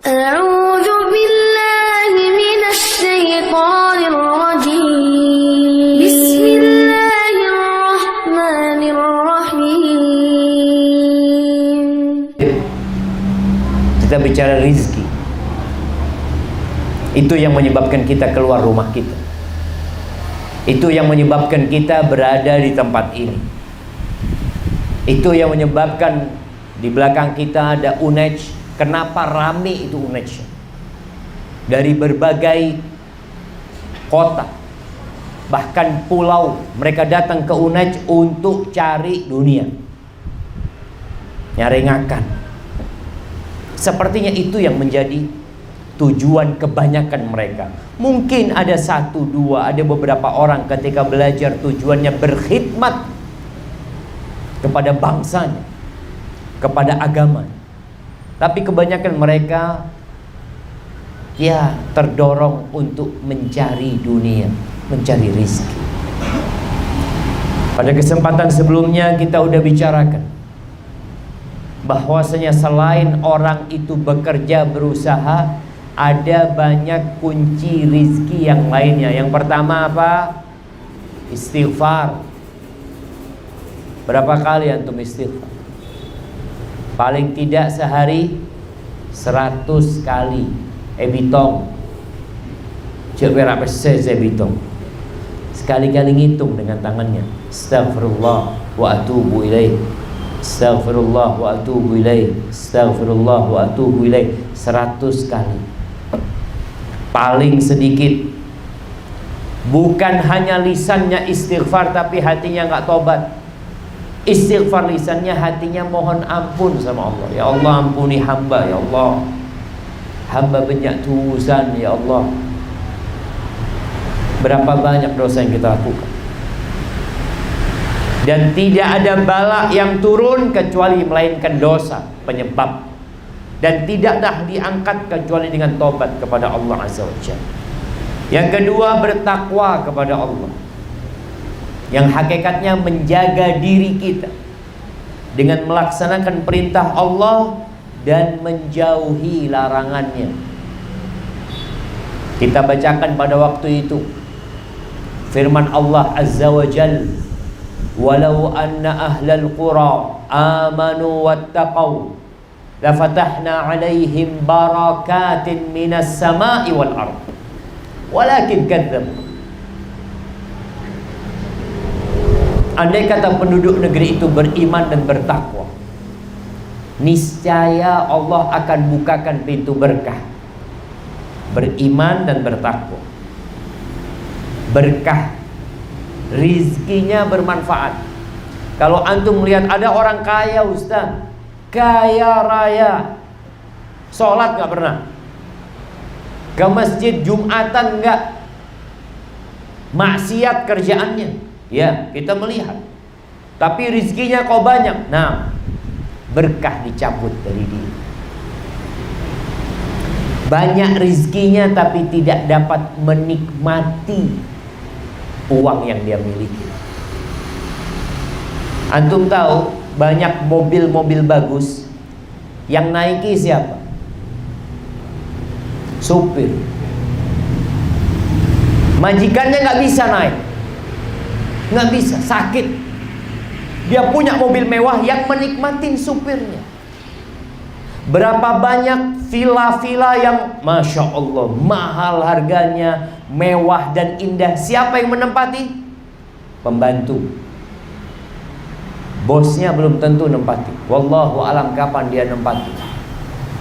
أعوذ بالله من الشيطان الرجيم بسم الله الرحمن الرحيم. Kita bicara rizki. Itu yang menyebabkan kita keluar rumah kita. Itu yang menyebabkan kita berada di tempat ini. Itu yang menyebabkan di belakang kita ada UNEJ. Kenapa rame itu UNEJ? Dari berbagai kota, bahkan pulau, mereka datang ke UNEJ untuk cari dunia, nyari ngakan. Sepertinya itu yang menjadi tujuan kebanyakan mereka. Mungkin ada satu dua, ada beberapa orang ketika belajar tujuannya berkhidmat kepada bangsanya, kepada agama. Tapi kebanyakan mereka ya terdorong untuk mencari dunia, mencari rizki. Pada kesempatan sebelumnya kita udah bicarakan bahwasanya selain orang itu bekerja berusaha, ada banyak kunci rizki yang lainnya. Yang pertama apa? Istighfar. Berapa kali antum istighfar? Paling tidak sehari 100 kali. Ebitong cek berapa saya bitong. Sekali-kali ngitung dengan tangannya. Astaghfirullah wa atubu ilaih. Astaghfirullah wa atubu ilaih. Astaghfirullah wa atubu ilaih. 100 kali. Paling sedikit. Bukan hanya lisannya istighfar tapi hatinya enggak tobat. Istighfar lisannya, hatinya mohon ampun sama Allah. Ya Allah, ampuni hamba, ya Allah. Hamba banyak dosa, ya Allah. Berapa banyak dosa yang kita lakukan. Dan tidak ada bala yang turun kecuali melainkan dosa penyebab. Dan tidaklah diangkat kecuali dengan tobat kepada Allah Azza wa Jalla. Yang kedua, bertakwa kepada Allah, yang hakikatnya menjaga diri kita dengan melaksanakan perintah Allah dan menjauhi larangannya. Kita bacakan pada waktu itu firman Allah Azza wa Jalla, walau anna ahlal qura amanu wattaqau lafatahna alaihim barakatin minas sama'i wal ard walakin kadzabu. Andai kata penduduk negeri itu beriman dan bertakwa, niscaya Allah akan bukakan pintu berkah. Beriman dan bertakwa, berkah, rizkinya bermanfaat. Kalau antum melihat ada orang kaya, Ustaz, kaya raya, sholat gak pernah, ke masjid Jumatan gak, maksiat kerjaannya. Ya, kita melihat. Tapi rizkinya kok banyak. Nah, berkah dicabut dari dia. Banyak rizkinya tapi tidak dapat menikmati uang yang dia miliki. Antum tahu banyak mobil-mobil bagus yang naiki siapa? Supir. Majikannya nggak bisa naik. Nggak bisa, sakit. Dia punya mobil mewah yang menikmatin supirnya. Berapa banyak villa-villa yang Masya Allah mahal harganya, mewah dan indah. Siapa yang menempati? Pembantu. Bosnya belum tentu nempati. Wallahu alam kapan dia nempati.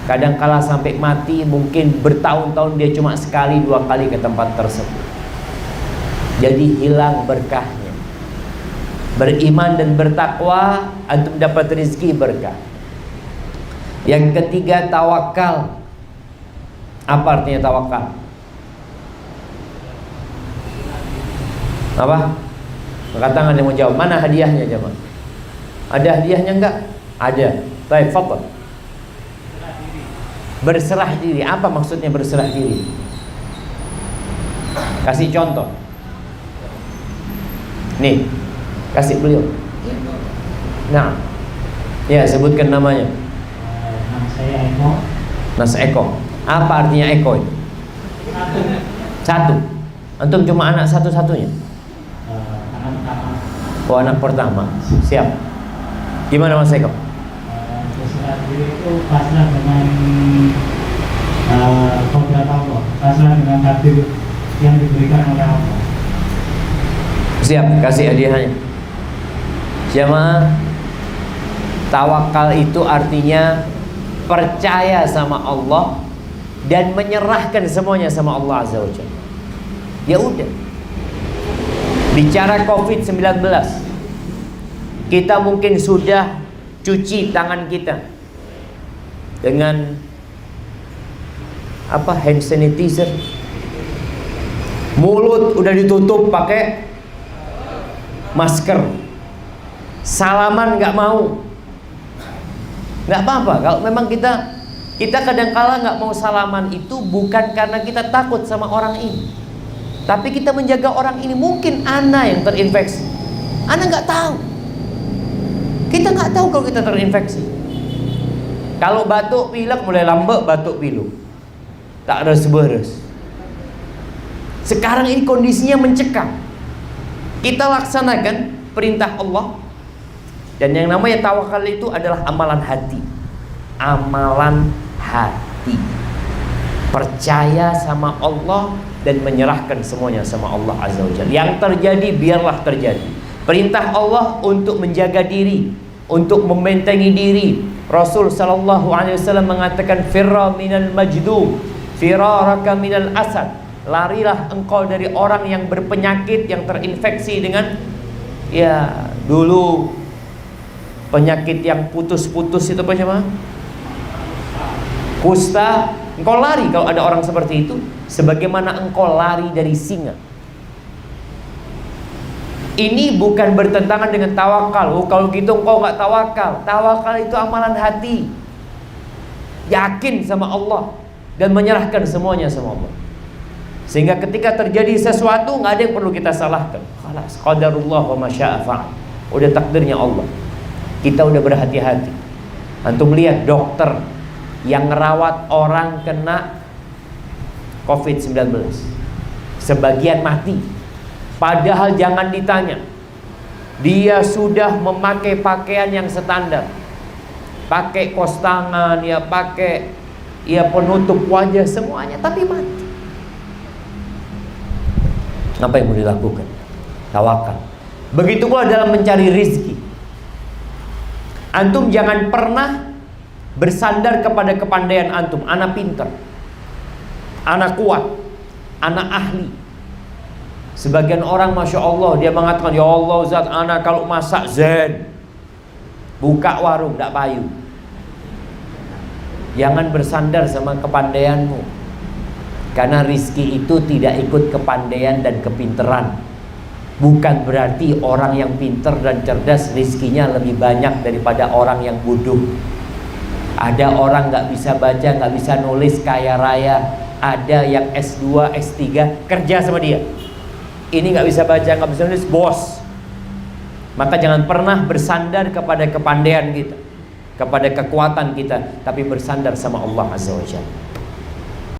Kadang-kala sampai mati, mungkin bertahun-tahun dia cuma sekali dua kali ke tempat tersebut. Jadi hilang berkahnya. Beriman dan bertakwa, antum dapat rezeki berkah. Yang ketiga, tawakal. Apa artinya tawakal? Apa? Angkat tangan yang mau jawab. Mana hadiahnya jemaah? Ada hadiahnya enggak? Ada. Baik, fadhal. Berserah diri. Apa maksudnya berserah diri? Kasih contoh. Nih, kasih beliau. Nah, ya sebutkan namanya. Nama saya Eno. Nas Eko. Apa artinya Eko itu? Satu. Antum cuma anak satu-satunya? Anak pertama. Oh, anak pertama. Siap. Gimana Mas Eko? Berserah diri itu pasrah dengan kodrat Allah, pasrah dengan takdir yang diberikan oleh Allah. Siap, kasih hadiahnya. Jamaah, tawakal itu artinya percaya sama Allah dan menyerahkan semuanya sama Allah Azza wa Jalla. Ya udah. Bicara COVID-19, kita mungkin sudah cuci tangan kita dengan hand sanitizer. Mulut udah ditutup pakai masker. Salaman nggak mau. Nggak apa-apa. Kalau memang kita kadang-kala nggak mau salaman itu bukan karena kita takut sama orang ini, tapi kita menjaga orang ini. Mungkin ana yang terinfeksi, ana nggak tahu. Kita nggak tahu kalau kita terinfeksi. Kalau batuk pilek mulai lambat, batuk pilek tak ada beres. Sekarang ini kondisinya mencekam. Kita laksanakan perintah Allah. Dan yang namanya tawakal itu adalah amalan hati. Amalan hati. Percaya sama Allah dan menyerahkan semuanya sama Allah Azza wa Jalla. Yang terjadi biarlah terjadi. Perintah Allah untuk menjaga diri, untuk membentengi diri. Rasul sallallahu alaihi wasallam mengatakan firra minal majdum, firaraka minal asad. Larilah engkau dari orang yang berpenyakit, yang terinfeksi dengan dulu penyakit yang putus-putus itu apa namanya? Kusta. Engkau lari kalau ada orang seperti itu, sebagaimana engkau lari dari singa. Ini bukan bertentangan dengan tawakal. Oh, kalau gitu engkau nggak tawakal. Tawakal itu amalan hati. Yakin sama Allah dan menyerahkan semuanya sama Allah. Sehingga ketika terjadi sesuatu nggak ada yang perlu kita salahkan. Khalas, qadarullah wa ma syaa fa'al. Udah takdirnya Allah. Kita udah berhati-hati. Antum lihat dokter yang ngerawat orang kena COVID-19, sebagian mati. Padahal jangan ditanya, dia sudah memakai pakaian yang standar, pakai kos tangan, pakai penutup wajah semuanya, tapi mati. Apa yang mau dilakukan? Tawakal. Begitu pula dalam mencari rizki. Antum jangan pernah bersandar kepada kepandaian antum. Anak pintar, anak kuat, anak ahli. Sebagian orang Masya Allah dia mengatakan, ya Allah Zat, anak kalau masak zen, buka warung tak payu. Jangan bersandar sama kepandaianmu, karena rizki itu tidak ikut kepandaian dan kepinteran. Bukan berarti orang yang pintar dan cerdas rizkinya lebih banyak daripada orang yang bodoh. Ada orang gak bisa baca, gak bisa nulis, kaya raya. Ada yang S2, S3 kerja sama dia. Ini gak bisa baca, gak bisa nulis, bos. Maka jangan pernah bersandar kepada kepandaian kita, kepada kekuatan kita, tapi bersandar sama Allah Azza wa Jalla.